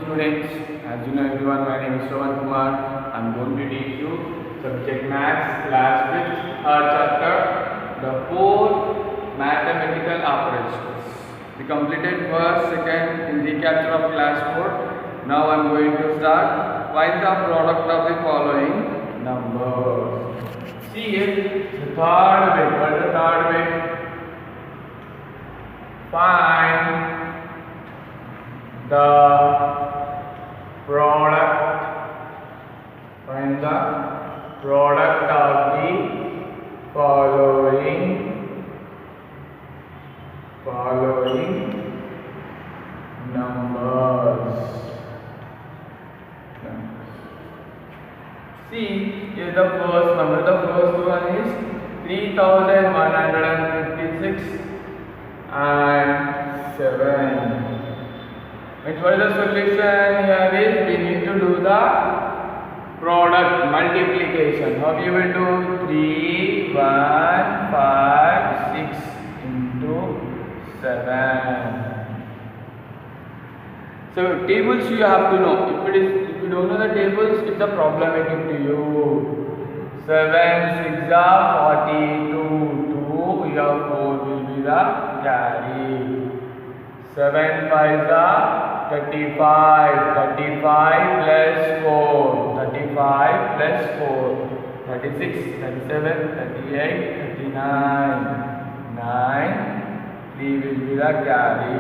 students, as you know everyone, my name is Shravan Kumar. I am going to teach you subject maths class 5th chapter, the 4 mathematical operations. We completed first, second in recapture of class 4. Now I am going to start. Find the product of the following numbers. See here, the third way. What is the third way? Find the product of the following numbers. See, here the first number. The first one is 3156 and 7. And what is the solution here is we need to do the product multiplication. How we will do? 3, 1, 5, 6 into 7. So tables you have to know. If you don't know the tables, it's a problematic to you. 7 6 are 42. 2 your 4 will be the carry. 7 5 are 35. 35 plus 4. 35 plus 4. 36, 37, 38, 39. 9. 3 will be the carry.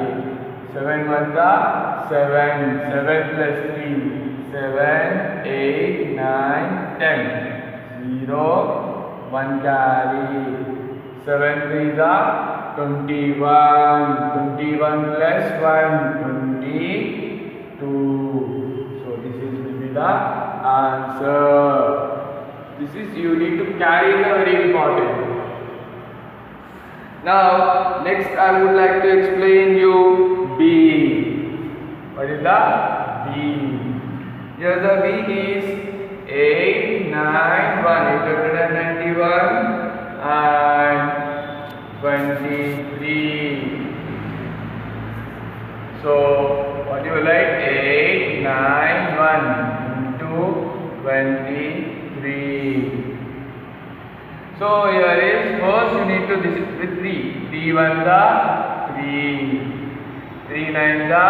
7 1 are 7. 7 plus 3. 7, 8, 9, 10. 0, 1 carry. 7 3 are 21. 21 plus 1, 22. So this will be the answer. This is you need to carry the very important. Now next I would like to explain you B. What is the B? Here the B is 8, 9, 1, 891 and 23. So what you like? 8, 9, 1 into 23. So here is first you need to this is with 3. 3 1 the 3. 3 9 the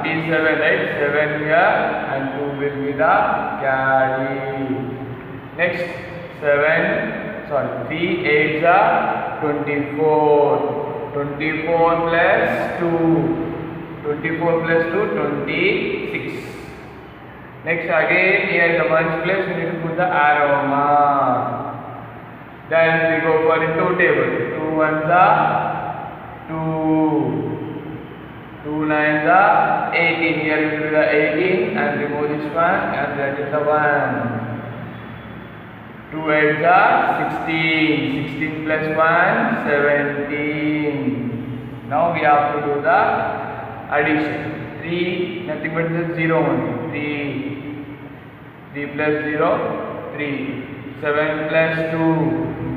27, right? 7 here and 2 will be the carry. Next 3 8 the 24. 24 plus 2. 24 plus 2 26. Next again here the ones place we need to put the arrow mark. Then we go for the 2 table. 2 1 the 2. 2 9 the 18. Here will be the 18 and remove this one and that is the 1. 2 8 the 16. 16 plus 1 17. Now we have to do the addition. 3 nothing but the 0 only. 3 plus 0 3. 7 plus 2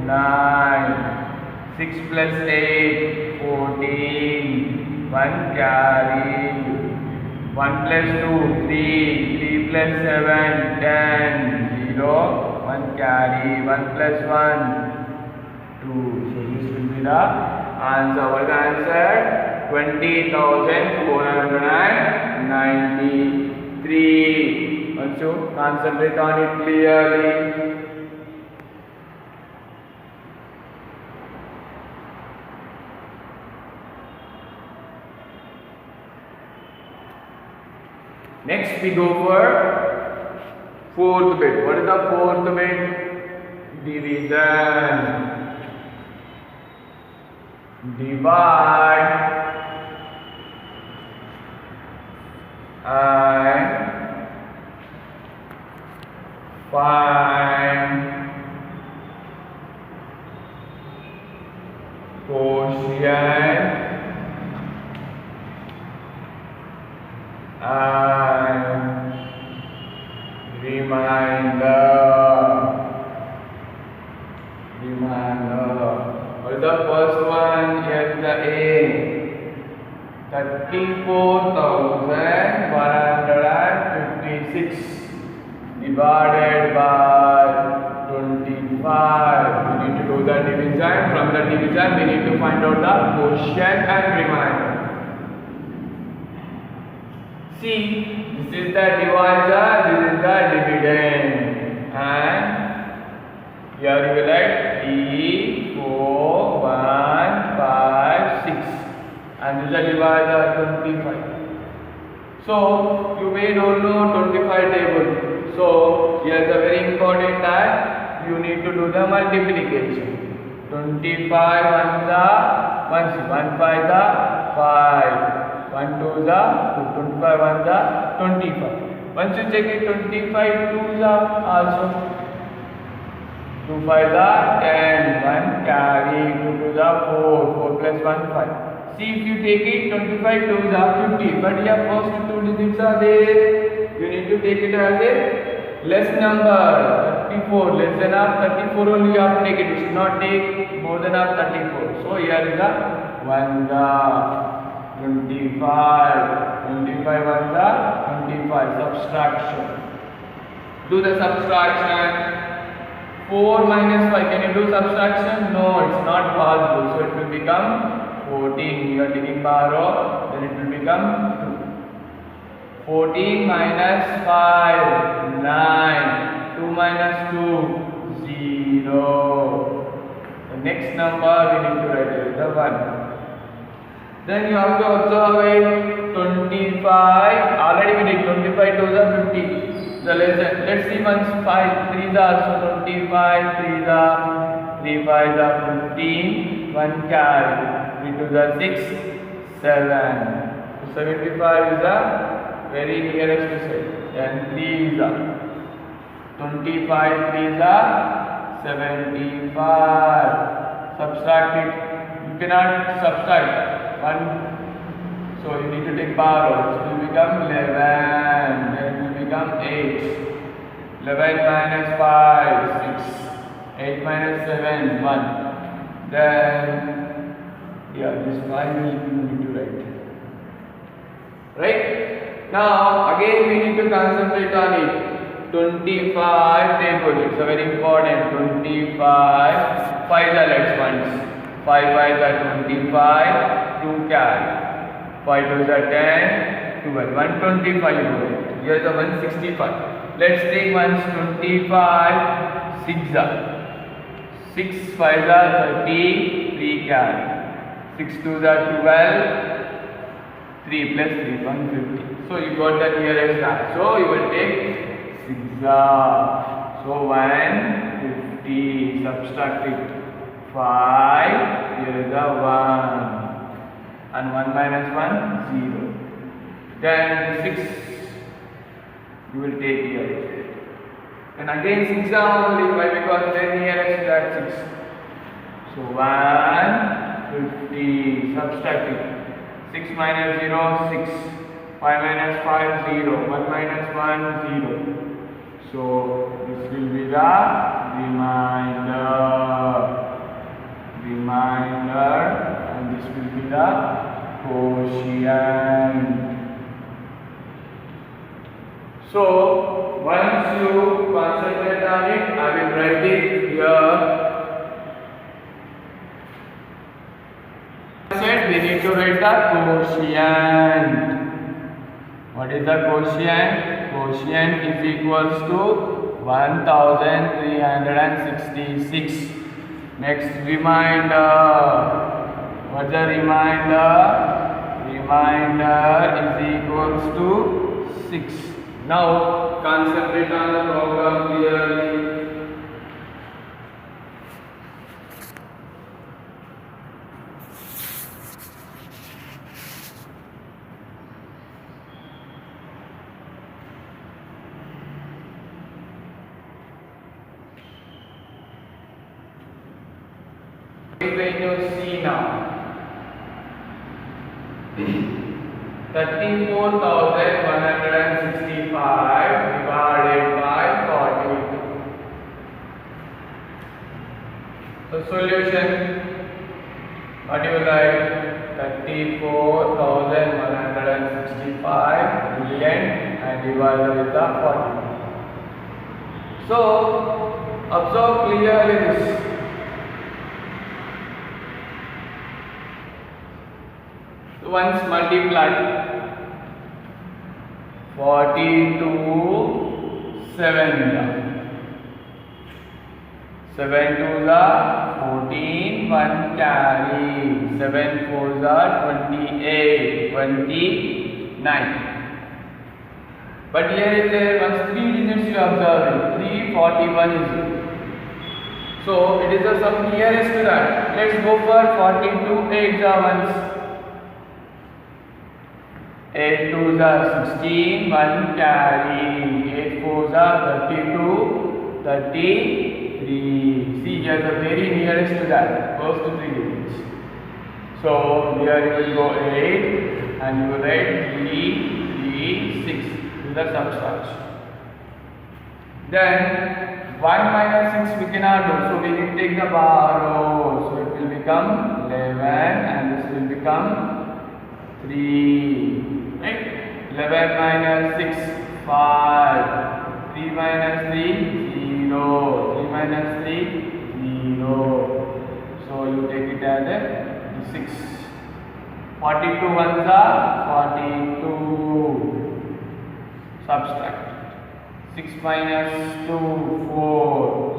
9. 6 plus 8 14. 1 carry. 1 plus 2 3. 3 plus 7 10. 0 1 carry. 1 plus 1 2. So this will be the answer. What is the answer? 20,493. Also concentrate on it clearly. Next we go for fourth bit. What is the fourth bit? Division. Divide and find quotient and remainder. What is the first one? Here is the A. 34,193. divided by 25. We need to do the division. From the division, we need to find out the quotient and remainder. See, this is the divisor, this is the dividend, and here you will write 3, 4, 1, 5, 6, and this is the divisor 25. So you may don't know 25 table. So here is a very important that you need to do the multiplication. 25 1 the 1 5 the 5, 1 2 the 2, 25 1 the 25. Once you check it, 25 2 the also 2 5 the 10, 1 carry, 2 2 the 4, 4 plus 1 5. See, if you take it, 25 2s are 50, but your first two digits are there. You need to take it as a less number. 34, less than half 34 only you have to take it. You should not take more than half 34. So here is a 1 the 25, 25 1 the 25. Subtraction. Do the subtraction. 4 minus 5. Can you do subtraction? No, it's not possible. So it will become 14, you are taking power of, then it will become 2. 14 minus 5, 9, 2 minus 2, 0. The next number we need to write is the 1. Then you have to observe it, 25, already we did 25 to the 50. The lesson, let's see once 5, 3 are also 25, 3 are 3 5 are 15, 1 carry. 3 to the 6, 7. 75 is the very nearest to say. Then 3 is the 25, 3 is the 75. Subtract it. You cannot subtract 1. So you need to take power out. It will become 11. Then it will become 8. 11 minus 5, 6. 8 minus 7, 1. Then yeah, this 5 will you need to write. Right? Now again we need to concentrate on it. 25 table. It's a very important. 25. 5 are less ones. 5 5 are 25. 2 carry. 5 2 are 10. 12. 125 more. Here's a 165. Let's take ones 25. 6 are. 6 5 are 30. 3 carry. 6 2s are 12, 3 plus 3, 150. So you got the nearest answer. So you will take 6 So 150, subtract it. 5, here is a 1. And 1 minus 1, 0. Then 6 you will take here. And again 6 only. Why? Because then nearest is at 6. So 150, subtract it. 6 minus 0, 6. 5 minus 5, 0. 1 minus 1, 0. So this will be the remainder, and this will be the quotient. So once you concentrate on it, I will write it here. We need to write the quotient. What is the quotient? Quotient is equals to 1366. Next, remainder. What's the remainder? Remainder is equals to 6. Now concentrate on the problem clearly. When you see now 34,165 divided by 40. So solution, what do you like? 34,165 million and divided with the 40. So observe clearly this. Once multiplied 42 7 7 2s are 14 1 carry 7 4s are 28 29. But here is there once 3 digits you observe 341 is it. So it is the sum nearest to that. Let's go for 42 8s are once 8 2s are 16 1 carry 8 4s are 32 33. See here the very nearest to that first 3 digits. So here you will go 8 and you will write 3 3 6 is the subtraction. Then 1 minus 6 we cannot do, so we will take the borrow, so it will become 11 and this will become 3. Right? 11 minus 6 5 3 minus 3 0 3 minus 3 0. So you take it as a 6. 42 ones are 42. Subtract 6 minus 2 4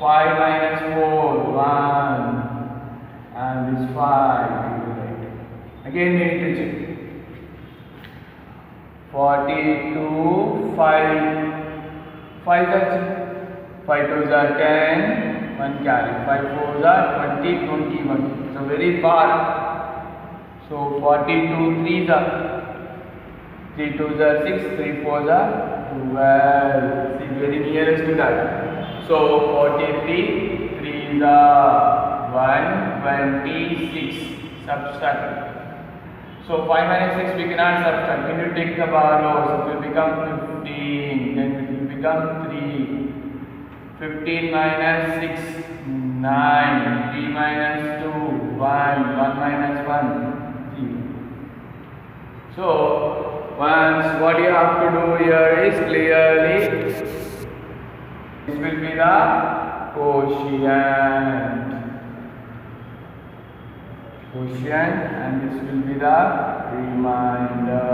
5 minus 4 1 and this 5 again we need to check. 42 5 5 2s are 10 1 carry 5 4s are 20 21. So very far. So 42 3s are 3 2s are 6 3 4s are 12. See very nearest to that. So 43 3s are 126. Subtract. So 5 minus 6 we cannot subtract. When you take the borrow, so it will become 15. Then it will become 3. 15 minus 6 9. 3 minus 2 1. 1 minus 1 3. So once what you have to do here is clearly this will be the quotient and this will be the remainder.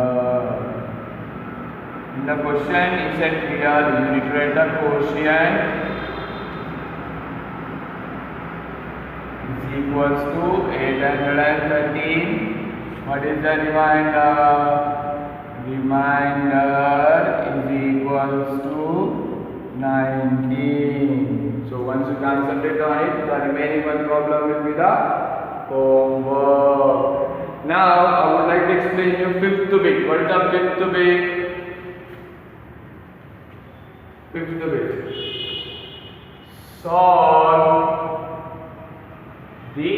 In the question it said clearly you need to write the quotient is equals to 813. What is the remainder? Remainder is equals to 19. So once you concentrate on it, the remaining one problem will be the homework. Now I would like to explain you fifth bit. What is the fifth bit? Fifth bit. Solve the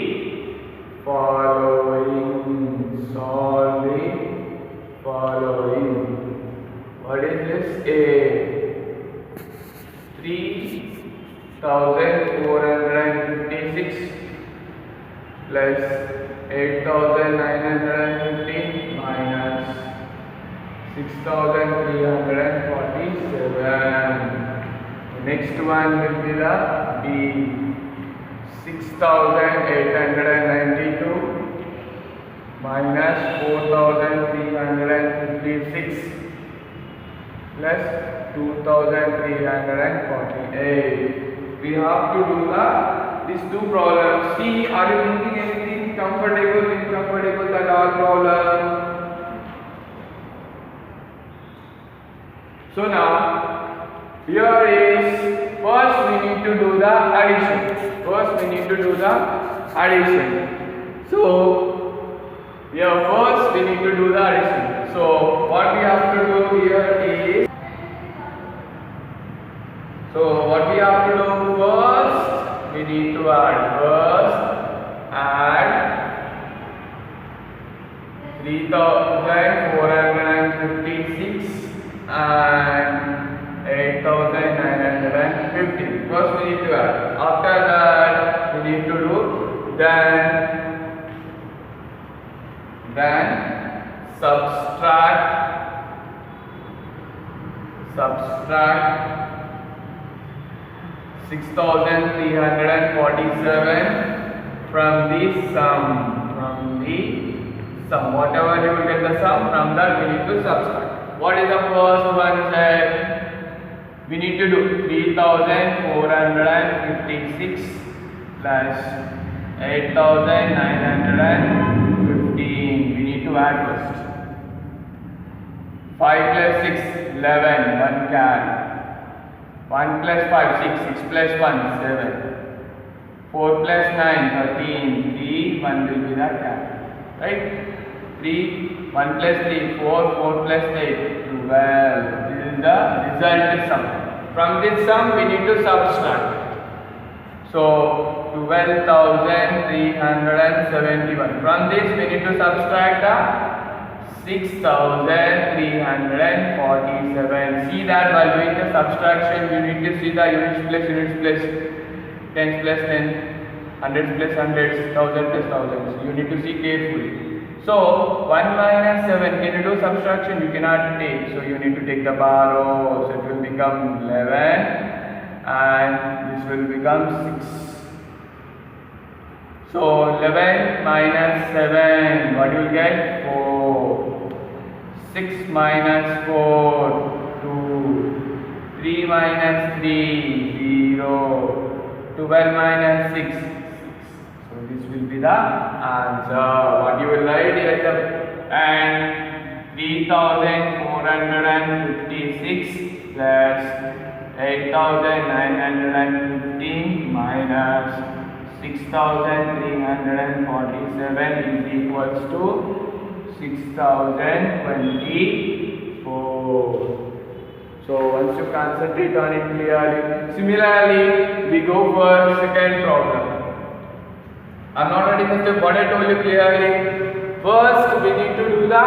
following. Solve the following. What is this? A 3456 plus 8915 minus 6347. The next one will be the B 6892 minus 4356 plus 2348. We have to do these two problems. See, are you thinking anything comfortable, incomfortable, that all problem? So now here is first we need to do the addition. So here first we need to do the addition. So what we have to do here is, first we need to add 3456 and 8950. First we need to add. After that we need to do then subtract 6,347 from the sum. Whatever you will get the sum, from that we need to subtract. What is the first one said? We need to do 3,456 plus 8,915. We need to add first. 5 plus 6, 11, 1 can. 1 plus 5, 6, 6 plus 1, 7. 4 plus 9, 13, 3, 1 will be the can. Right? 3, 1 plus 3, 4, 4 plus 8, 12. This is the result sum. From this sum we need to subtract. So 12,371. From this we need to subtract the 6,347. See that while doing the subtraction you need to see the units plus tens plus tens, hundreds plus hundreds, thousands plus thousands. You need to see carefully. So 1 minus 7, can you do subtraction? You cannot take, so you need to take the borrow. So it will become 11 and this will become 6. So 11 minus 7, what you will get? 4. 6 minus 4, 2. 3 minus 3, 0. 12 minus 6, 6. So this will be the answer. What you will write here and 3,456 plus 8,915 minus 6,347 is equals to 6,024. So once you concentrate on it clearly. Similarly, we go for second problem. I'm not writing the step, what I told you clearly. First we need to do the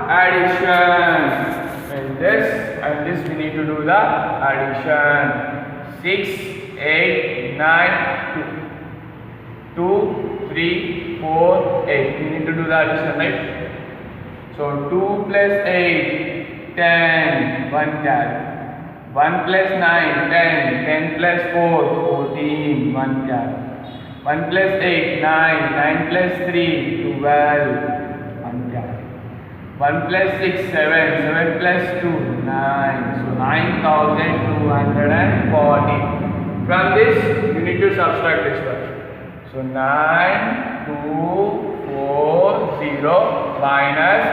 addition. And this we need to do the addition. 6, 8, 9, 2, 3, 4, 8. We need to do the addition, right? So 2 plus 8, 10, 1 cat. 1 plus 9, 10, 10 plus 4, 14, 1 cat. 1 plus 8, 9, 9 plus 3, 12, 1 cat. 1 plus 6, 7, 7 plus 2, 9. So 9,240. From this, you need to subtract this one. So 9,240 minus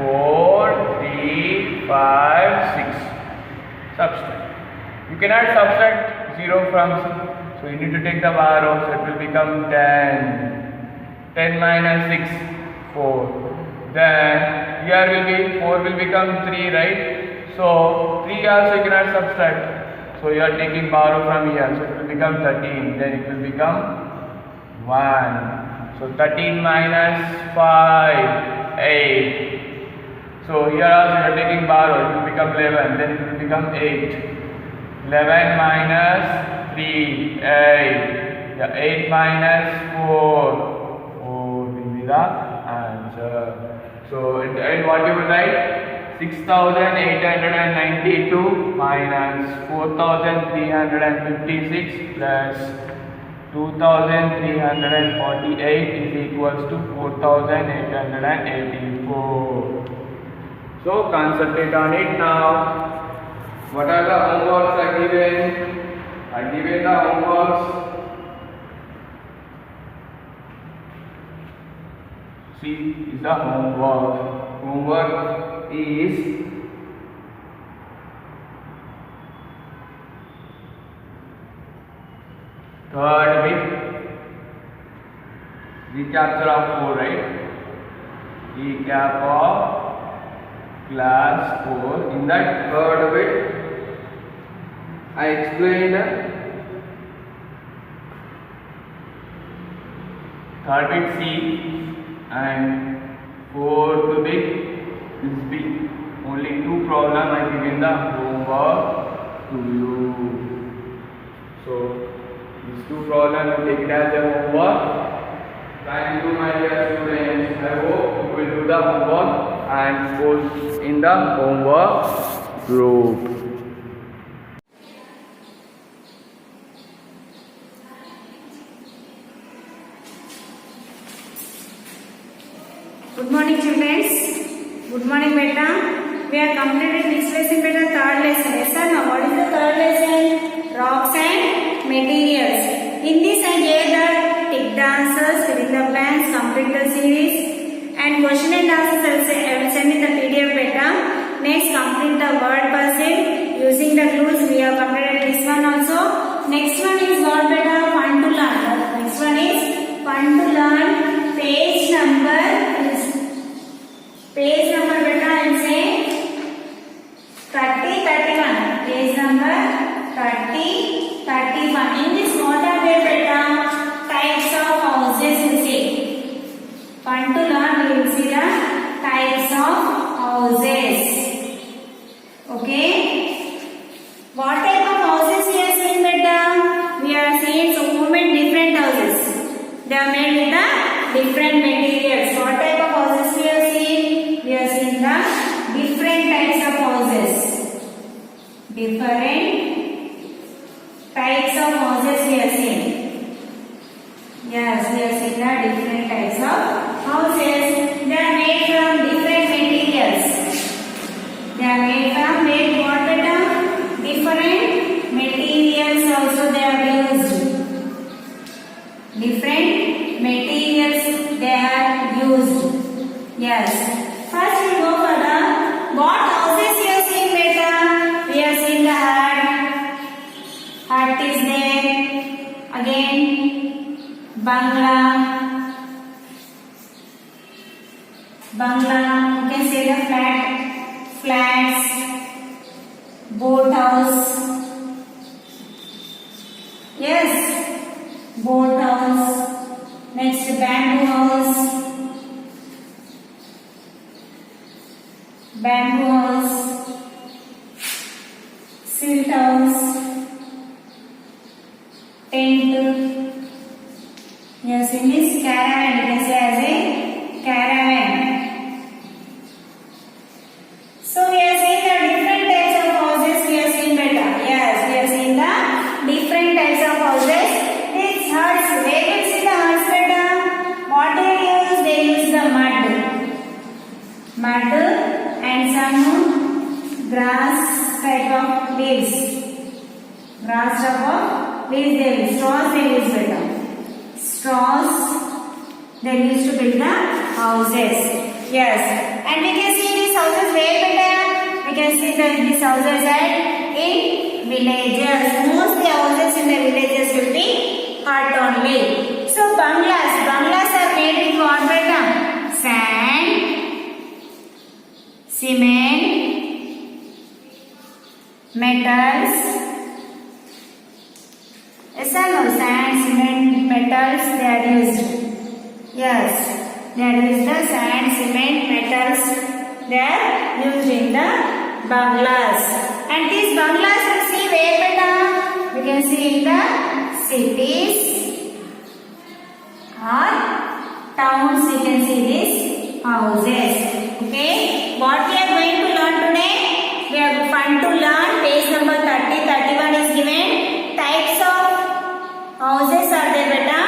4, 3, 5, 6. Subtract. You cannot subtract 0 from, so you need to take the borrow, so it will become 10. 10 minus 6, 4. Then here will be 4 will become 3, right? So 3 also you cannot subtract. So you are taking borrow from here, so it will become 13. Then it will become 1. So 13 minus 5, 8. So here also you are taking borrow, it will become 11, then it will become 8. 11 minus 3, 8. The 8 minus 4, 4 will be the answer. So and what you will write? 6,892 minus 4,356 plus 2,348 is equals to 4,884. So concentrate on it now. What are the homeworks are given? Are given the homeworks. See, is the homework. Homework is third bit. Recapture of 4, right? Recap of class 4. In that third bit, I explained third bit C and fourth bit is B. Only 2 problems I given the homework to you. So these 2 problems you take it as a homework. Thank you, my dear students. I hope you will do the homework and post in the homework group. completed which lesson beta? Third lesson. Yes or no? What is the third lesson? Rocks and materials. In this I gave the tick the answers, fill in the blanks, complete the series, and question and answers I will send in the PDF beta. Next, complete the word puzzle using the clues. We have completed this one also. Next one is what beta? Fun to learn. Next one is fun to learn. Page number beta I will say 31. Page number 31. In this what are there beta? Types of houses you see. Fun to learn, we will see the types of houses. Okay. What type of houses we are seeing beta? We are seeing so many different houses. They are made with the different materials. What type of houses we are seeing? We are seeing the different types of houses. Different types of houses we are seeing. Yes, we are seeing the different types of houses. They are made from different materials. They are made from what beta? Different materials also they are used. Different materials they are used. Yes. First we go for the what houses you are seeing beta? We are seeing the hut. Hut is there. Again bungalow. You can say the flats, boat house. Yes, boat house. Next bamboo house. Silt house, tent. Yes, in this caravan, you can say as a caravan. So we are seeing the different types of houses. We are seeing beta. Yes, we are seeing the different types of houses. These huts, where we see the huts beta? What they use? They use the mud and some grass type of leaves. Grass type of leaves they use. Straws they use beta. Straws they used to build the houses. Yes, and we can see these houses where beta? We can see that these houses are in villages. Mostly houses in the villages will be hut only. So bungalows are made with what beta? Sand, cement, metals. Yes or no? Sand, cement, metals they are used. Yes, they are used the sand, cement, metals. They are used in the bungalows. And these bungalows we see where beta? We can see in the cities or towns. We can see these houses. Okay. What we are going to learn today? We are fun to learn. Page number 31 is given. Types of houses are there beta?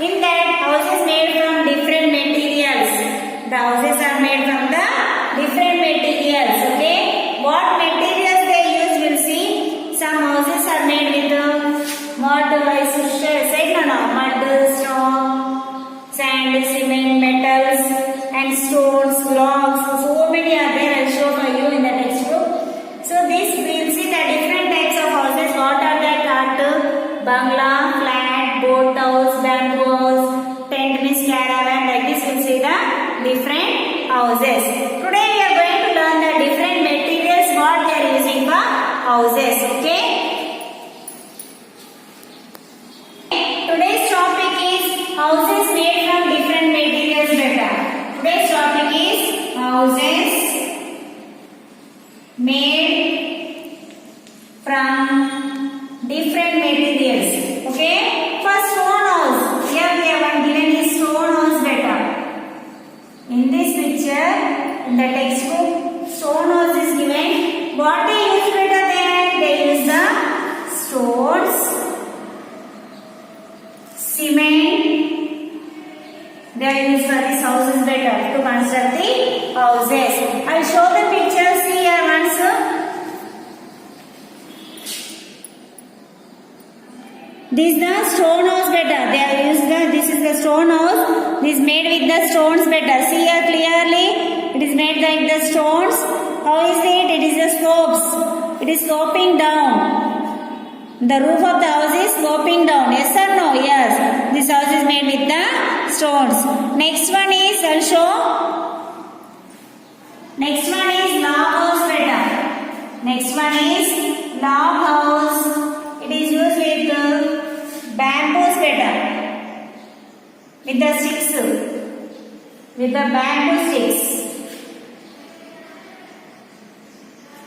In that, houses made from different materials. The houses are made from the different materials. Okay. What materials they use? We'll see. Some houses are made with mud, mud, straw, sand, cement, metals, and stones, logs. So many are there. I'll show for you in the textbook. So this we'll see the different types of houses. What are that? Bungalow, flat, boat house, bamboo house, tent means caravan. Like this we'll see the different houses. Today we are going to learn the different materials what they are using for houses. Okay. Today's topic is houses made from different materials beta. Today's topic is houses made from different materials. Okay. First stone house. Here we have given is stone house beta. In this picture, in the textbook, stone house is given. What they use beta there? They use the stones, cement. They are used for these houses beta to construct the houses. I will show the pictures here. This is the stone house better. They have used this is the stone house. This is made with the stones better. See here clearly. It is made like the stones. How is it? It is the slopes. It is sloping down. The roof of the house is sloping down. Yes or no? Yes. This house is made with the stones. Next one is, I'll show. Next one is log house better. Next one is log house. It is used with bamboos better. With the sticks. With the bamboo sticks.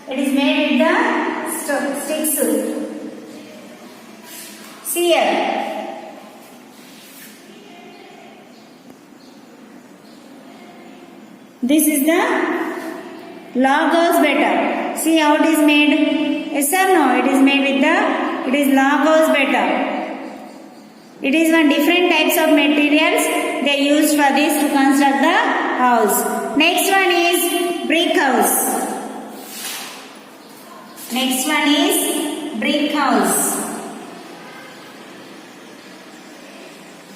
It is made with the sticks. See here. This is the log house better. See how it is made. Yes or no? It is made with the. It is log house better. It is one different types of materials they used for this to construct the house. Next one is brick house. Next one is brick house.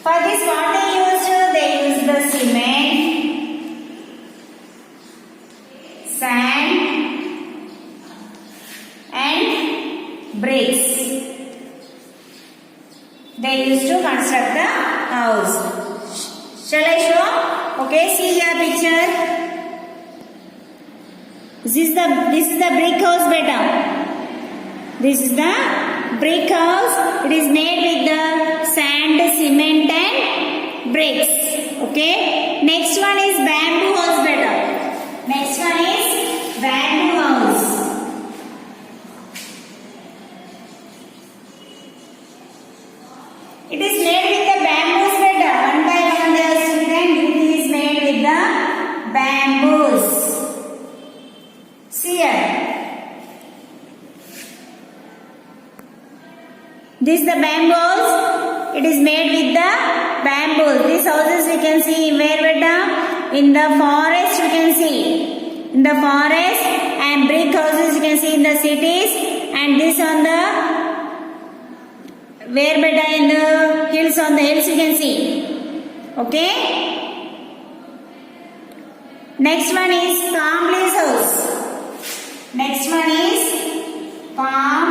For this what they used? They used the cement, sand and bricks. They used to construct the house. Shall I show? Okay, see here picture. This is the brick house better. This is the brick house. It is made with the sand, cement and bricks. Okay. Next one is bamboo house better. Next one is bamboo house. It is made with the bamboos better. One by one they are student. It is made with the bamboos. See here. This is the bamboos. It is made with the bamboos. These houses we can see where better? In the forest you can see. In the forest, and brick houses you can see in the cities, and this on the where better in the hills, on the hills you can see. Okay. Next one is palm leaves house. Next one is palm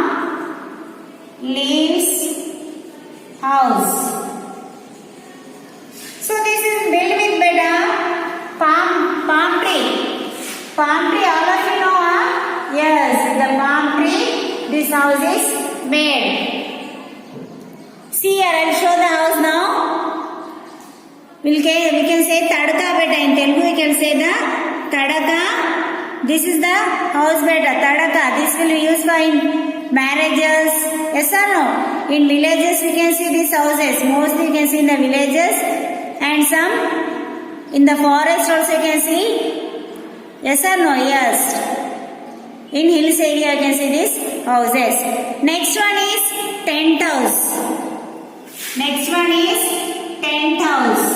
leaves house. So this is built with better palm tree. Palm tree, all of you know, huh? Yes, the palm tree. This house is made. See here, I'll show the house now. We can say Tadaka beta. In Telugu we can say the Tadaka. This is the house beta, Tadaka. This will be used for in marriages. Yes or no? In villages we can see these houses. Mostly you can see in the villages, and some in the forest also you can see. Yes or no? Yes. In hills area you can see these houses. Next one is tent house. Next one is tent house.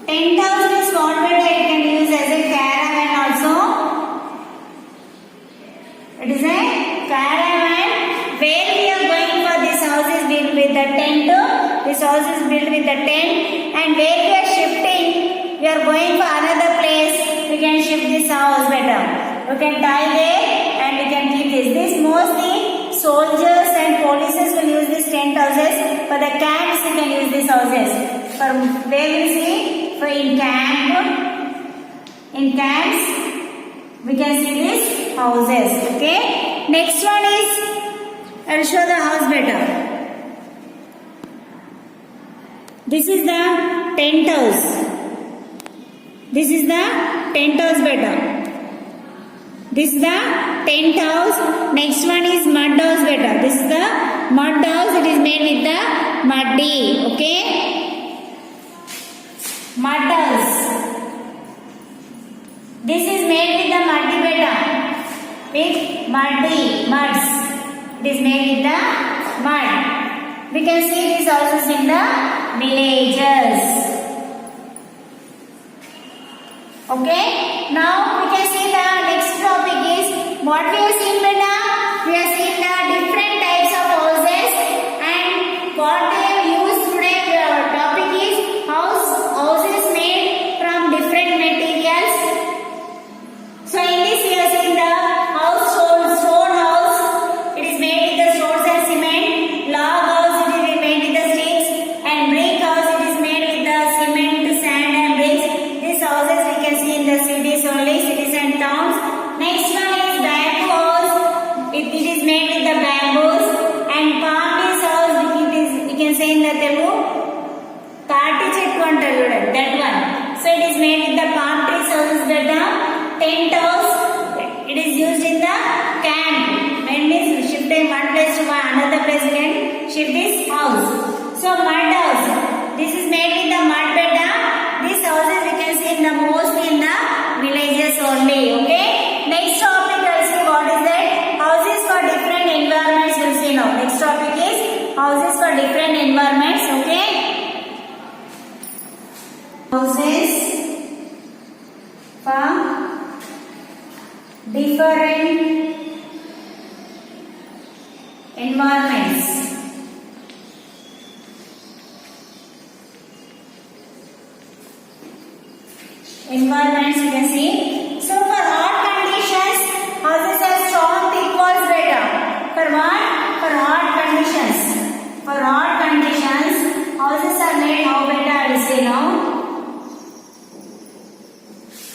Tent house is what better you can use as a caravan also. It is a caravan. Where we are going for this house is built with the tent. This house is built with the tent, and where we are shifting, we are going for another place. We can shift this house better. We can tie there and we can keep this. This mostly soldiers and polices will use these tent houses. For the camps, we can use these houses. For where we see, for in camps, we can see these houses. Okay. Next one is, I'll show the house better. This is the tent house. This is the tent house better. This is the tent house. Next one is mud house better. This is the mud house. It is made with the muddy. Okay. Mud house. This is made with the muddy better. With muds. It is made with the mud. We can see these houses in the villages. Okay. Now we can see the next topic is what we have seen beta. We have seen the different types of houses and what that one. So it is made with the palm tree houses beta. Tent house. It is used in the camp. When we shifting one place to another place, we can shift this house. So mud house. This is made with the mud beta. These houses we can see in the mostly in the villages only. Okay. Next topic, we'll see what is that. Houses for different environments. We'll see now. Next topic is houses for different environments. Okay. Houses for different environments. Environments you can see. So for hot conditions, houses have strong thick walls better. For what? For hot conditions. For hot conditions, houses are made how better I will say now.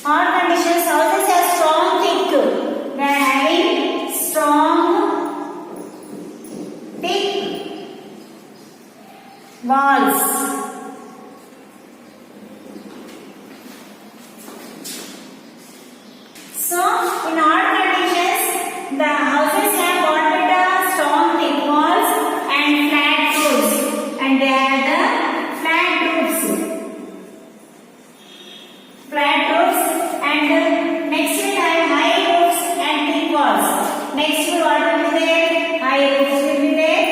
Hot conditions, houses have strong thick. They are having strong thick walls. So in hot conditions, the houses have what better? Strong thick walls and flat roofs, and they have the flat roofs. Flat roofs, and next we have high roofs and thick walls. Next what will be there? High roofs will be there,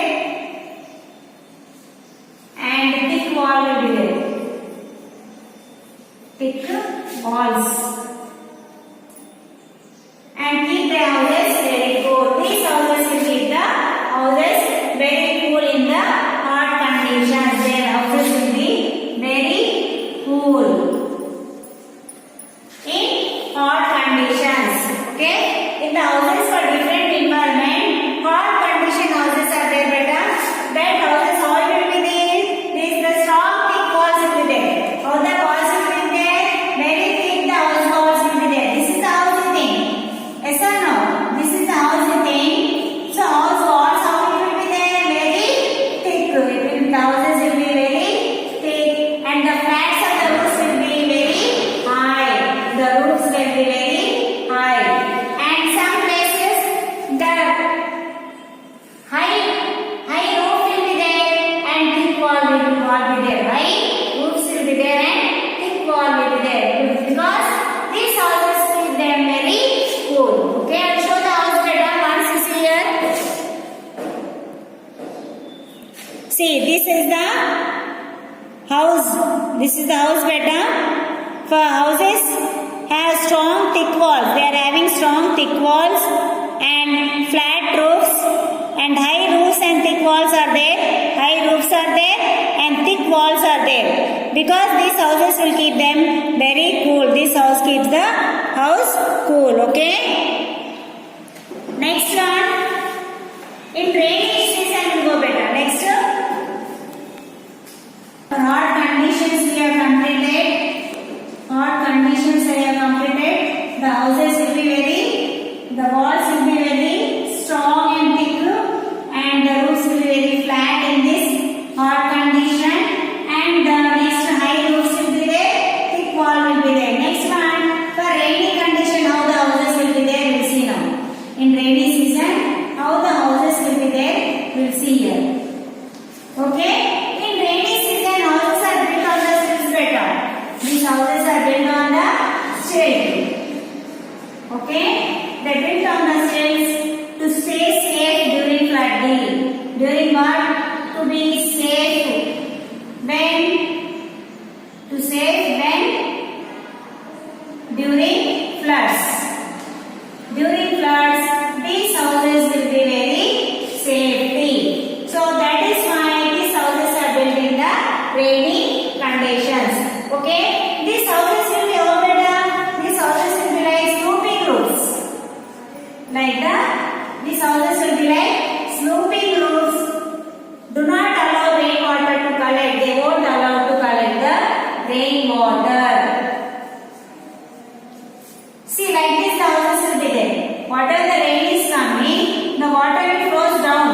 and thick wall will be there. Thick walls. And keep the houses very cool. These houses will keep the houses very cool in the hot conditions. Their houses will be very cool in hot conditions. Okay? In the houses for different environment, hot condition houses are there better. That houses all will be there. There is the strong thick walls will be there. How the walls will be there? Very thick the house walls will be there. This is the house thing. Yes or no? This is the house thing. So house walls, how it will be there? Very thick. The houses will be very thick, and the flats of the roofs will be very high. The roofs will be very high. And some places the high roof will be there and thick wall will be there. High roofs will be there and thick wall will be there. Because these houses keep them very cool. Okay, I'll show the house better once you see here. See, this is the house. This is the house better. For houses have strong thick walls. They are having strong thick walls and flat roofs, and high roofs and thick walls are there. High roofs are there and thick walls are there. Because these houses will keep them very cool. This house keeps the house cool. Okay. Next one, in rainy season will go better. Next, for hot conditions we have completed. Hot conditions we have completed. The houses will be the walls will be very strong and thick, and the roofs will be very flat in this hot condition. And the next high roofs will be there, thick wall will be there. Next one, for rainy condition, how the houses will be there, we'll see now. In rainy season, how the houses will be there, we'll see here. Okay? In rainy season, houses are built on the stilts better. These houses are built on the stilts. Okay? They built on the stilts to stay safe during flooding. During what? To be safe. When? To save when? During floods. During floods, these houses will be very safety. So that is why these houses are built in the rainy conditions. Okay? These houses will be over better. These houses will be like sloping roofs. Like that. These houses will be like sloping roofs. Do not allow rainwater to collect. They won't allow to collect the rainwater. See, like this the houses will be there. Whatever the rain is coming, the water will flows down.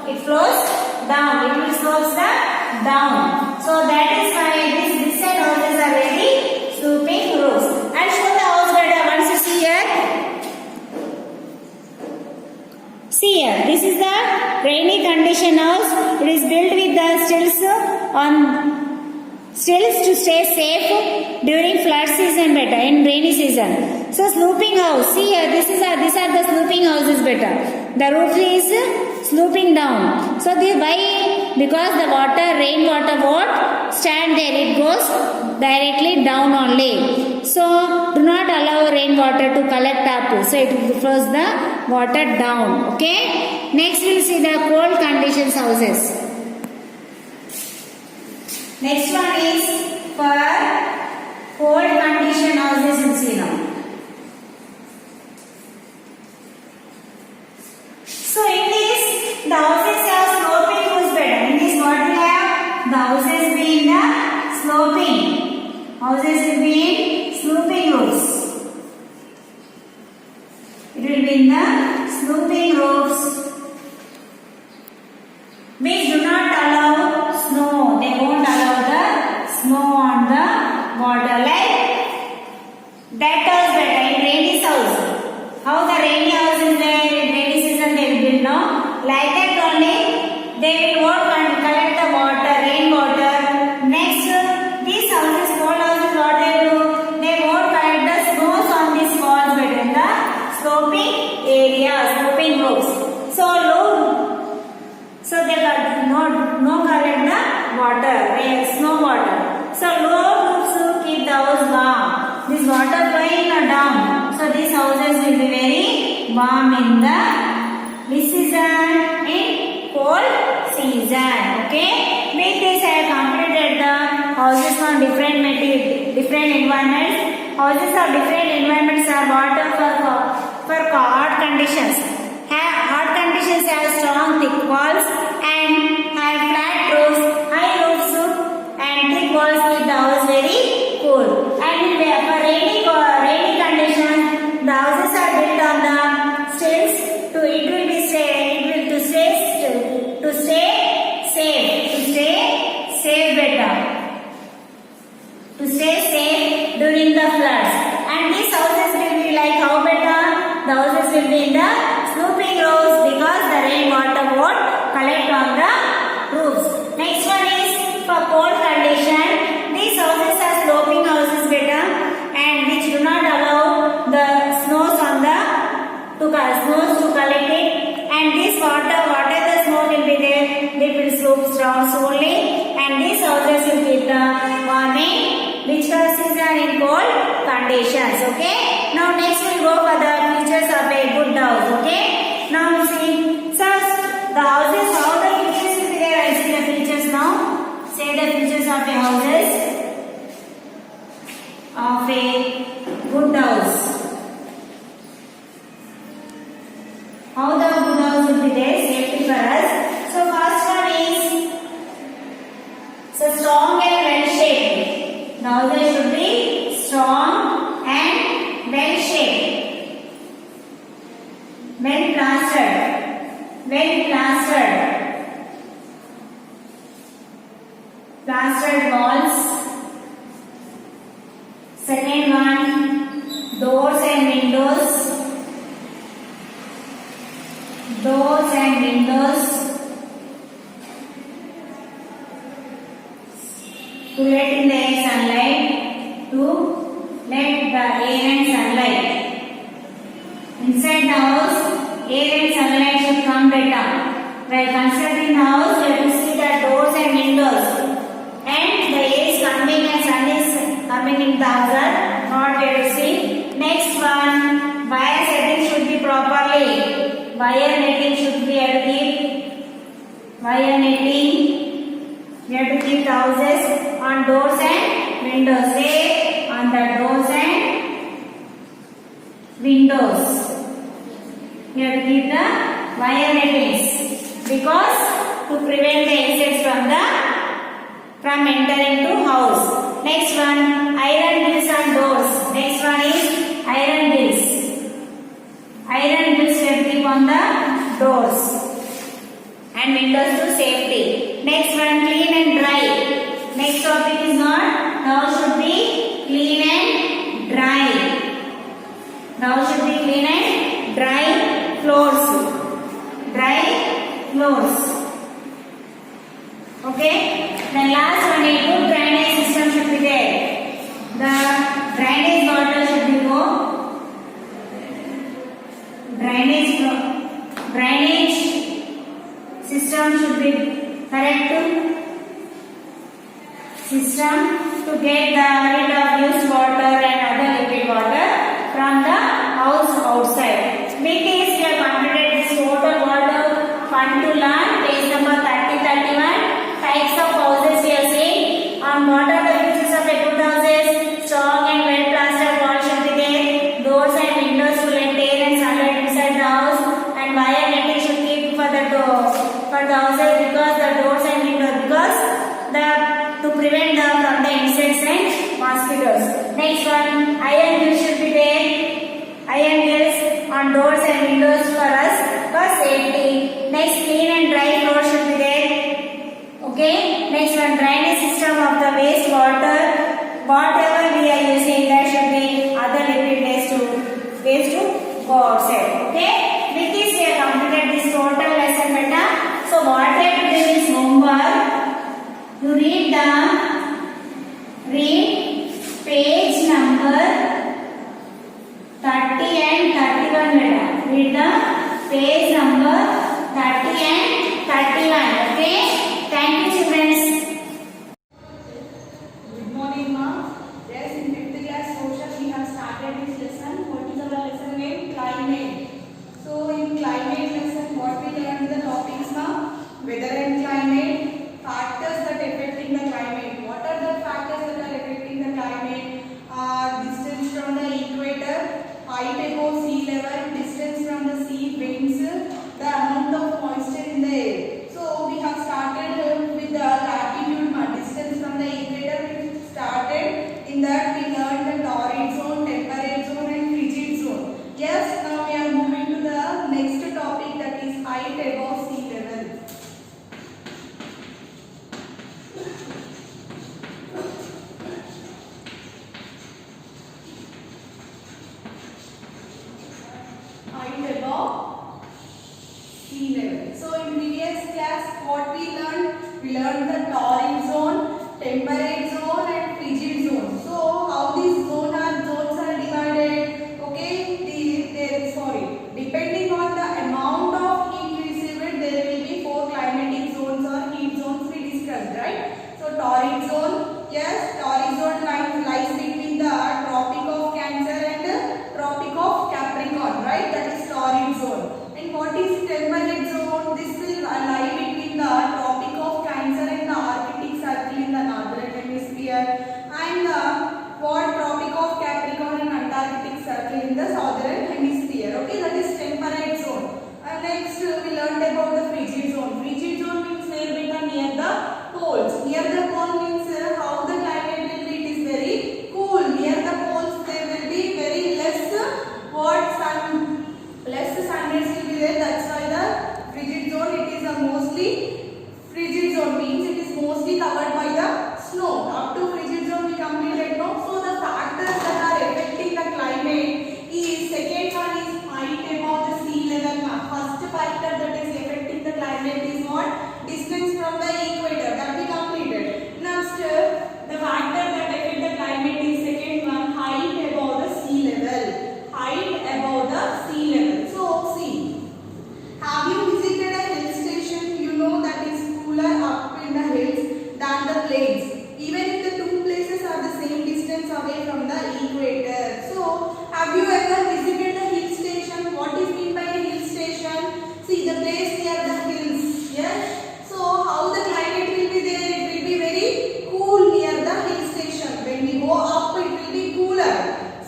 It flows down. It will slope down. So that is why this side also See here, this is the rainy condition house. It is built with the stilts to stay safe during flood season better, in rainy season. So sloping house, see here, these are the sloping houses better. The roof is sloping down. So this why? Because the rainwater won't stand there, it goes directly down only. So do not allow rainwater to collect up. So it flows the water down. Okay. Next we'll see the cold conditions houses. Next one is for cold condition houses in see now. So in this, the houses have sloping roofs better. In this what we have? The houses being the sloping. Houses will be in sloping roofs. It will be in the sloping roofs. Which do not allow snow. They won't allow the snow on the water. Like that house better in rainy house. How the rainy house is there in rainy season they will build now. Like that only they will work and collect the water, rainwater. Next, these houses, cold houses, what they do? They won't collect the snows on these walls better in the sloping areas, sloping roofs. So low. So they got no collect the water, snow water. So low roofs keep the house warm. This water going down. So these houses will be very warm in the this season, in cold season. Okay. With this I have completed the houses on different environments. Houses of different environments are bought for hot conditions. Hot conditions have strong thick walls and have flat roofs, high roofs and thick walls keep the house very cool. And for rainy conditions, the houses are built on the stilts to stay safe better. To stay safe during the floods. And these houses will be like how better? The houses will be in the sloping roofs because the rainwater won't collect on the roofs. Next one is for cold condition. These houses are sloping houses better and which do not allow the snows to collect it. And this whatever the snow will be there, they will slope down slowly. And these houses will keep the warming, which season in cold conditions. Okay. Now next we'll go for the features of a good house. Okay. Now see, so the houses, how the features will be there. I see the features now. Say the features of a houses of a good house. How the good house will be there, safety for us. So first one is so strong and well shaped. The houses should be strong and well shaped. Well plastered. Plastered walls. Second one, doors and windows. To let in the air sunlight. To let the air and sunlight. Inside the house, air and sunlight should come better. While constructing the house, you have to see the doors and windows. And the air is coming and sun is coming in the house. Not you have to see. Next one, wire setting should be properly. Wire netting should be wire netting. You have to keep the houses on doors and windows. Say on the doors and windows. You have to keep the wire nettings because to prevent the insects from entering to house. Next one, iron grills on doors. Next one is iron grills. Iron grills you have to keep on the doors and windows to safety. Next one, clean and dry. Next topic is not, the house should be clean and dry. The house should be clean and dry floors. floors. Okay. The last one, a good drainage system should be there. The drainage water should be go. Drainage system should be correct system to get the rid of used water and other liquid water from the house outside. Because we have completed this total water fun to learn. Page number 30-31. Types of houses we have seen. On what are the features of a good houses? Strong and well plastered walls should be there. Doors and windows to let air and sunlight inside the house. And wire netting should keep for the doors for the houses because the doors and windows because the to prevent the from the insects and mosquitoes. Next one, iron grills should be there. Iron grills on doors and windows for us for safety. Next, clean and dry floor should be there. Okay. Next one, drainage system of the waste water. Whatever we are using, there should be other liquid waste to go outside. Okay. With this, we have completed this total lesson beta. So, what I have to do is homework. You read page number 30 and 31 beta. Read the page number 30 and 31. Okay. Thank you, children. Good morning, ma'am. Yes, in 5th class social we have started this lesson. What is our lesson name? Climate. So in climate lesson, what we learned the topics, ma'am? Weather and climate, factors that affecting the climate. What are the factors that are affecting the climate? Distance from the equator, height above sea level, distance from the sea winds, the amount of moisture in the air. So we have started with the latitude, distance from the equator. We started in that we learned the torrid zone, temperate zone, and frigid zone. Yes, now we are moving to the next topic, that is height above sea level. Height above sea level. So in previous class, what we learned? We learned the torrid zone, temperate zone, and frigid zone. So how these zones are divided? Okay, depending on the amount of heat received, there will be 4 climatic zones or heat zones we discussed, right? So torrid zone, yes, torrid zone lies between the Tropic of Cancer and the Tropic of Capricorn, right? That is torrid zone. And what is temperate zone? This will lie between the Tropic of Cancer and the Arctic Circle in the northern hemisphere, and the Tropic of Capricorn and Antarctic Circle in the southern hemisphere. Okay, that is temperate zone. Next, we learned about the frigid zone. Frigid zone means where we are near the poles. Near the pole means how the climate will be. It is very cool. Near the poles, there will be very less sun rays will be there. That's why the frigid zone. It is mostly frigid zone means it is mostly covered by the snow. Up to frigid zone we completed now. So the factors that are affecting the climate is, second one is height above the sea level. First factor that is affecting the climate is what? Distance from the equator. That we completed. Next, the factor that affect the climate is second one, height above the sea level. Height above the sea level. So see, have you visited a hill station? You know that is cooler up in the hills than the plains. Even if the two places are the same distance away from the equator. So have you ever visited the hill station? What is mean by a hill station? See, the place near the hills. Yes. So how the climate will be there? It will be very cool near the hill station. When we go up, it will be cooler.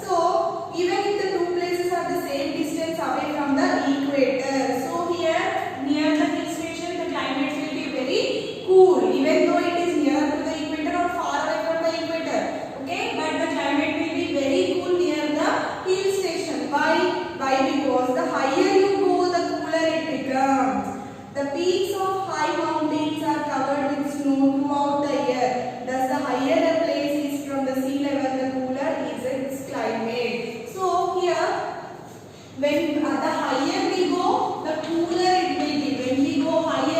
So even if the two places are the same distance away from the equator. So here near the hill station, the climate will be very cool. Even though it is near to the equator or far away from the equator. Okay, but the climate will be very cool near the hill station. Why? Because the higher you go, the cooler it becomes. The peaks of high mountains are covered with snow throughout the year. Thus, the higher a place is from the sea level, the cooler is its climate. So here, when the higher we go, the cooler it will be. When we go higher,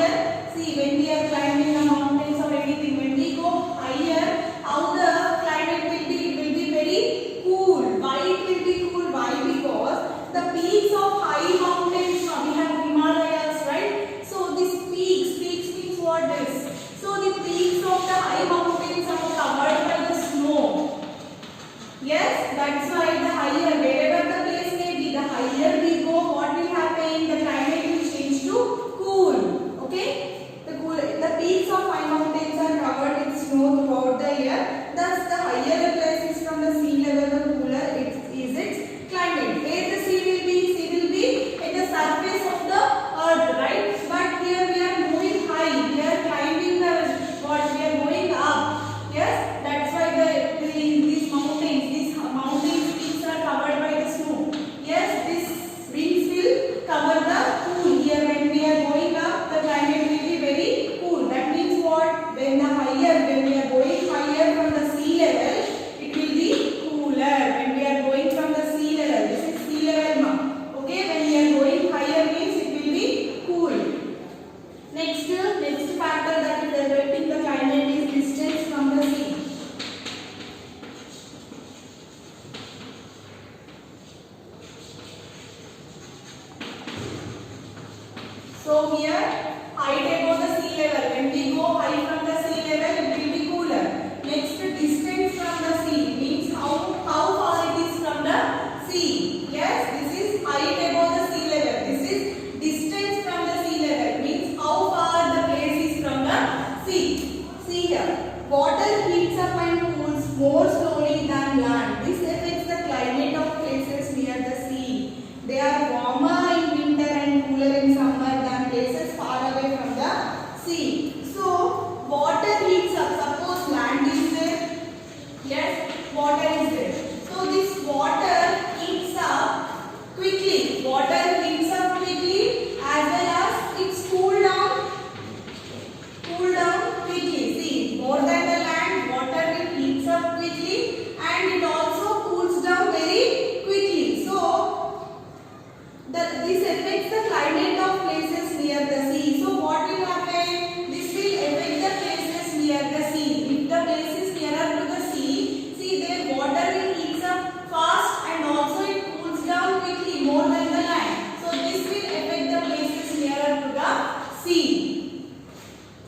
So here height above the sea level. When we go high from the sea level, it will be cooler. Next, distance from the sea means how far it is from the sea. Yes, this is height above the sea level. This is distance from the sea level means how far the place is from the sea. See here. Water heats up and cools more slowly than land. This affects the climate of places near the sea. They are warmer in winter and cooler in summer than places far away from the sea. So, water heats up. Suppose land is there. Yes, water is there. So, this water heats up quickly. Water heats up quickly as well as it's cool down quickly. See, more than the land, water will heats up quickly and it also cools down very quickly. So, this affects the climate of places near the sea. So, what will happen? This will affect the places near the sea. If the place is nearer to the sea, see their water will heats up fast and also it cools down quickly more than the land. So, this will affect the places nearer to the sea.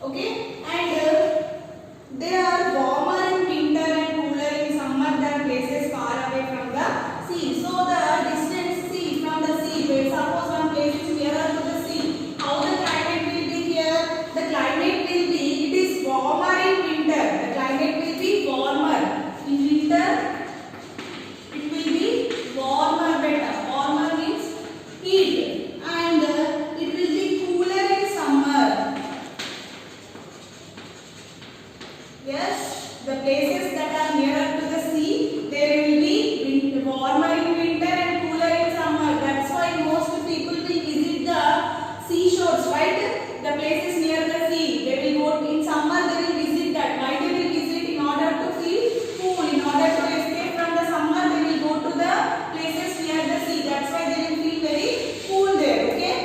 Okay, and they are warmer in winter and cooler in summer than places far away from the sea. So the distance see from the sea, where suppose one place is nearer to the sea, how the climate will be here? The climate will be, it is warmer in winter. The climate will be warmer in winter. It will be warmer better. Warmer means heat, and it will be cooler in summer. Yes, the places that are nearer to the sea, there will be warmer in winter and cooler in summer. That's why most people will visit the seashores, right? The places near the sea, they will go in summer. They will visit that. Why they will visit? In order to feel cool, in order to escape from the summer, they will go to the places near the sea. That's why they will feel very cool there. Okay.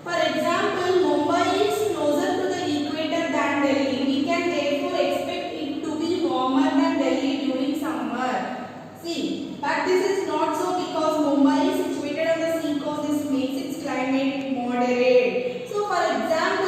For example, Mumbai is closer to the equator than Delhi. We can therefore expect it to be warmer than Delhi during summer. See, but this is not so because Mumbai is situated on the sea coast. This makes its climate moderate. So, for example,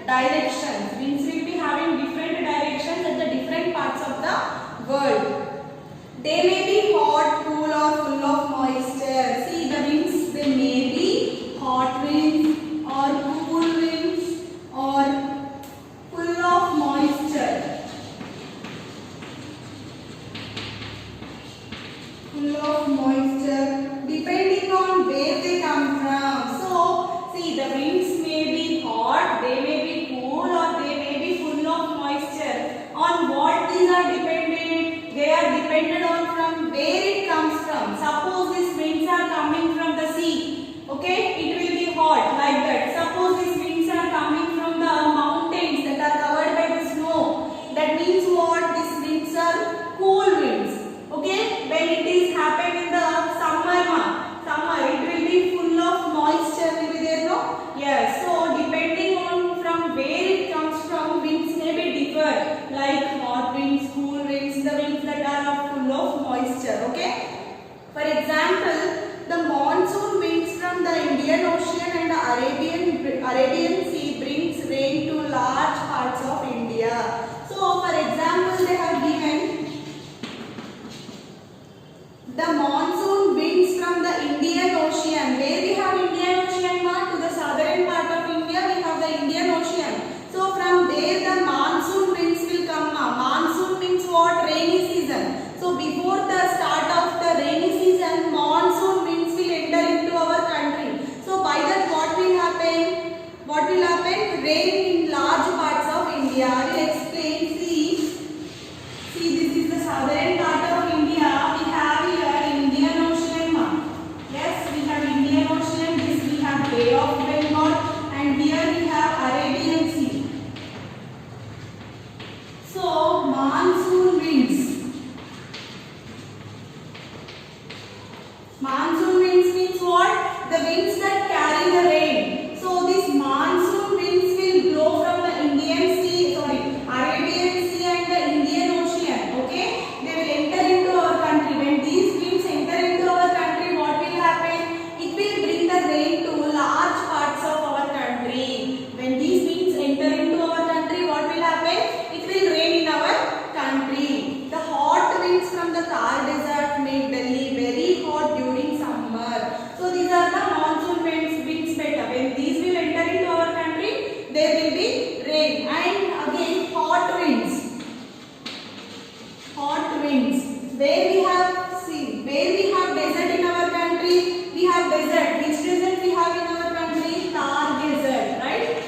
directions. Winds will be having different directions at the different parts of the world. They may be hot, cool or full of moisture. See, the winds, they may be hot winds or cool winds or full of moisture. Full of moisture depending on where they come from. So, see, the winds may be hot, they may be cool or they may be full of moisture. On what these are dependent? They are dependent on from where it comes from. Suppose these winds are coming from the sea. Okay, it will be hot like that. Suppose these winds are coming from the mountains that are covered by the snow. That means what? These winds are cool winds. Okay, when it is happened in the summer, it will be full of moisture. Will be there, no? Yes. So depending on from where it comes from, winds may be different, like hot winds, cool winds, the winds that are full of moisture. Okay. For example, the monsoon winds from the Indian Ocean and the Arabian Sea brings rain to large parts of India. So, for example, they have given the monsoon winds from the Indian Ocean. Where we have Indian Ocean, to the southern part of India, we have the Indian Ocean. So, from there the monsoon winds will come. Monsoon means what? Rainy season. So, before the start of the rainy season, monsoon winds will enter into our country. So, by that what will happen? What will happen? Rain in large parts of India. I will explain. See, this is the southern part of India. We have here Indian Ocean. Yes, we have Indian Ocean. This we have Bay of Bengal, and here we have Arabian Sea. So, monsoon winds. Monsoon winds means what? The winds that carry the rain. So, these monsoon winds will blow from the Arabian Sea and the Indian Ocean. Okay, they will enter into our country. When these winds enter into our country, what will happen? It will bring the rain to large parts of our country. When these winds enter into our country, what will happen? It will rain in our country. The hot winds from the Thar desert make Delhi very hot during summer. So these are the monsoon winds better. When these will enter into our country, there will be rain. And again, hot winds. Hot winds. Where we have desert in our country, we have desert. Which desert we have in our country? Thar desert, right?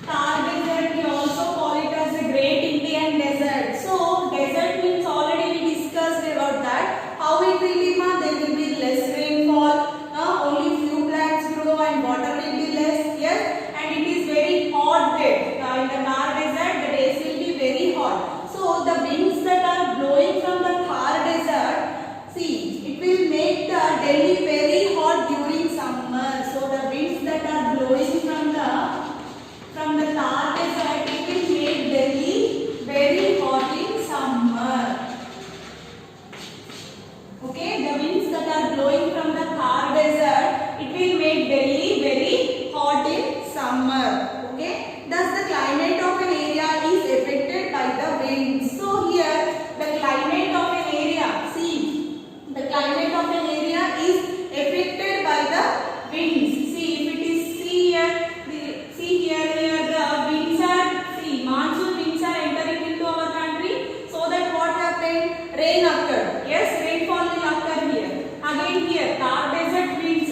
Thar desert, we also call it as the Great Indian Desert. So, desert means already we discussed about that. How it will be? There will be less rainfall, only few plants grow and water will be less. Yes, and it is very hot there. In the Thar desert, the days will be very hot. So, the winds that are blowing from the Thar desert, see, it will make the Delhi very hot during summer. So, the winds that are blowing from the Thar desert, it will make Delhi very hot in summer. Okay, the winds that are blowing from the Thar desert, it will make Delhi very hot in summer. Okay, thus the climate of an area is affected by the winds. So here the climate of an area, see, the climate of an area is affected by the winds. See, if it is here the winds are, see, monsoon winds are entering into our country. So that what happened? Rain occurred. Yes, rainfall will occur here. Again here, Thar desert winds,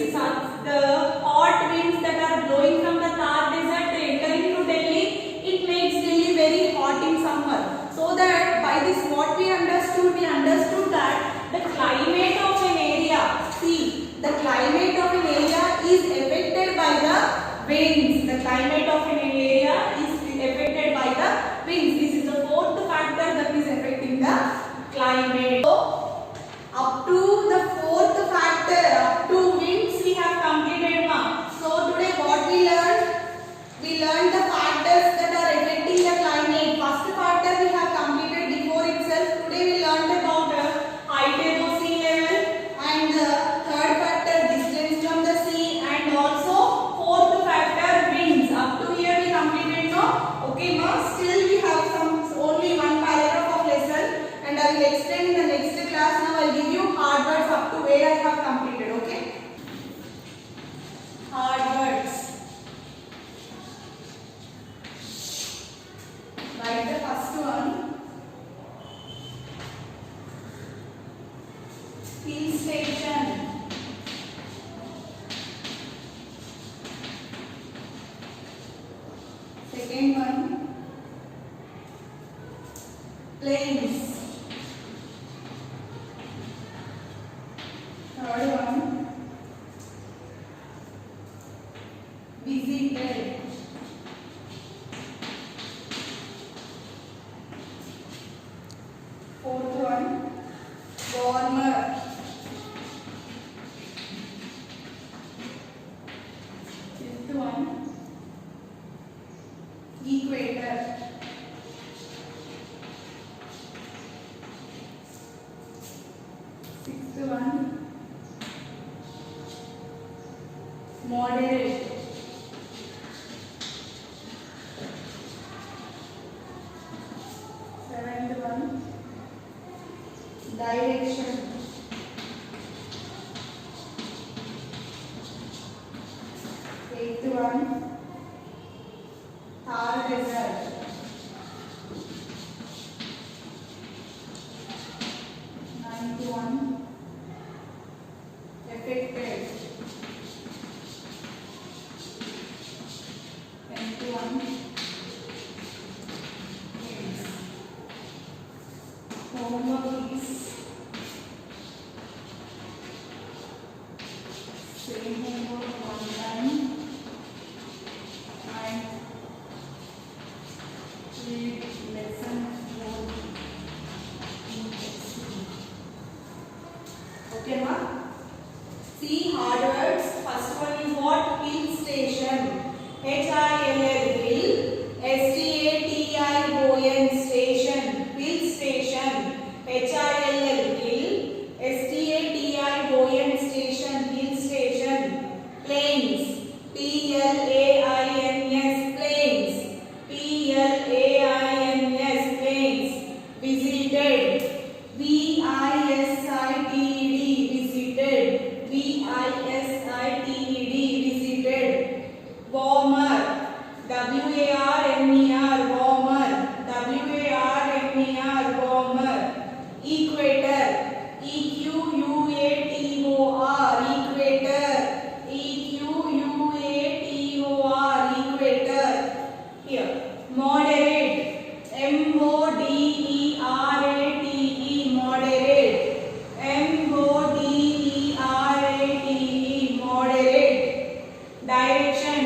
the hot winds that are blowing from the Thar desert, they enter into Delhi. It makes Delhi very hot in summer. So that by this what we understood that the climate of an area, see, the climate of an area is affected by the winds. The climate of an area is affected by the winds. This is the fourth factor that is affecting the climate. So, up to the fourth factor, up to winds we have completed. So today what we learned? We learned the factors that are affecting the climate. First factor we have completed before itself. Today we learned about height above sea level, and the third factor distance from the sea, and also fourth factor winds. Up to here Second one, plains. Third one, visited. Fourth one, warmer. Fifth one, equator. Sixth one, moderate. Seventh one, direction. Eighth one, Thar desert. Ninth one, affected. Tenth one, hills. Homework is same homework one time and read lesson 4 in textbook. Okay, ma? See hard words. First one is what? Hill station. Hill. Hill. Station. Station. Hill station. Hill. Station. Hill station. Plains. Plains. Plains. Plains. Visited. Visited. Visited. Warmer. Warmer. Warmer. Equator. Equator. Here. Moderate. Moderate. Moderate. Direction.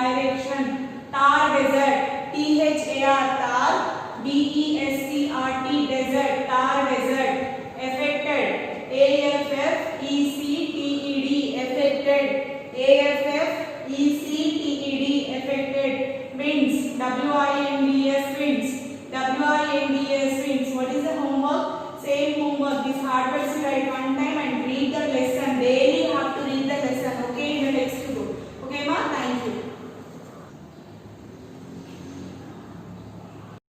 Direction. Thar desert. Thar. Desert. Thar desert. Affected. Affected.